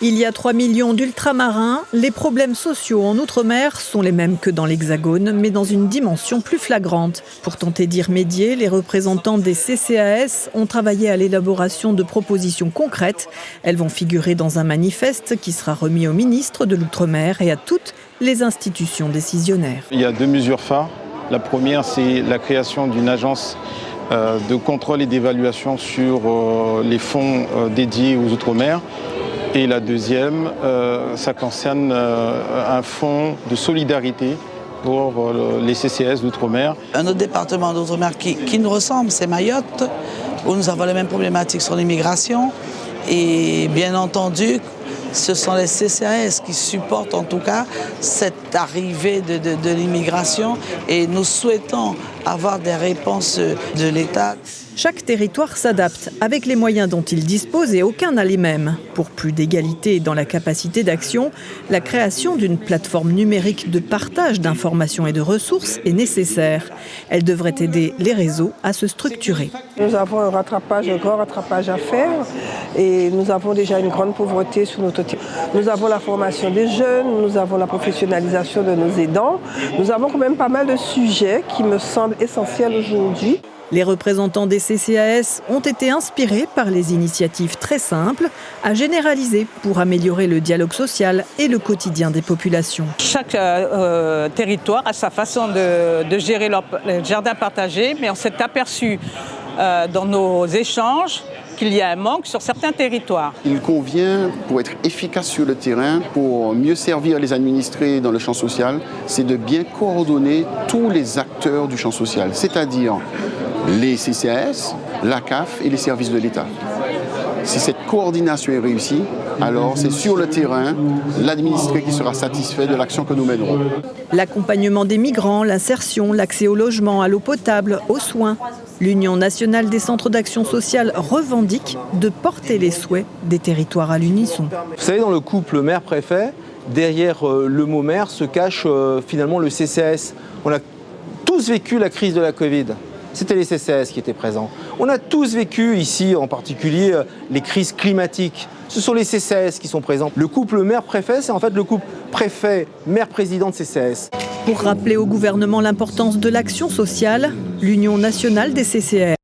Il y a 3 millions d'ultramarins. Les problèmes sociaux en Outre-mer sont les mêmes que dans l'Hexagone, mais dans une dimension plus flagrante. Pour tenter d'y remédier, les représentants des CCAS ont travaillé à l'élaboration de propositions concrètes. Elles vont figurer dans un manifeste qui sera remis au ministre de l'Outre-mer et à toutes les institutions décisionnaires. Il y a 2 mesures phares. La première, c'est la création d'une agence de contrôle et d'évaluation sur les fonds dédiés aux Outre-mer. Et la deuxième, ça concerne un fonds de solidarité pour les CCS d'Outre-mer. Un autre département d'Outre-mer qui nous ressemble, c'est Mayotte, où nous avons les mêmes problématiques sur l'immigration. Et bien entendu, ce sont les CCAS qui supportent en tout cas cette arrivée de l'immigration et nous souhaitons avoir des réponses de l'État. Chaque territoire s'adapte avec les moyens dont il dispose et aucun n'a les mêmes. Pour plus d'égalité dans la capacité d'action, la création d'une plateforme numérique de partage d'informations et de ressources est nécessaire. Elle devrait aider les réseaux à se structurer. Nous avons un grand rattrapage à faire et nous avons déjà une grande pauvreté sur notre territoire. Nous avons la formation des jeunes, nous avons la professionnalisation de nos aidants. Nous avons quand même pas mal de sujets qui me semblent essentiels aujourd'hui. Les représentants des CCAS ont été inspirés par les initiatives très simples à généraliser pour améliorer le dialogue social et le quotidien des populations. Chaque territoire a sa façon de gérer leur jardin partagé, mais on s'est aperçu dans nos échanges qu'il y a un manque sur certains territoires. Il convient, pour être efficace sur le terrain, pour mieux servir les administrés dans le champ social, c'est de bien coordonner tous les acteurs du champ social, c'est-à-dire les CCAS, la CAF et les services de l'État. Si cette coordination est réussie, alors c'est sur le terrain l'administré qui sera satisfait de l'action que nous mènerons. L'accompagnement des migrants, l'insertion, l'accès au logement, à l'eau potable, aux soins. L'Union nationale des centres d'action sociale revendique de porter les souhaits des territoires à l'unisson. Vous savez, dans le couple maire-préfet, derrière le mot maire se cache finalement le CCAS. On a tous vécu la crise de la Covid. C'était les CCAS qui étaient présents. On a tous vécu ici, en particulier, les crises climatiques. Ce sont les CCAS qui sont présents. Le couple maire-préfet, c'est en fait le couple préfet-maire-président de CCAS. Pour rappeler au gouvernement l'importance de l'action sociale, l'Union nationale des CCAS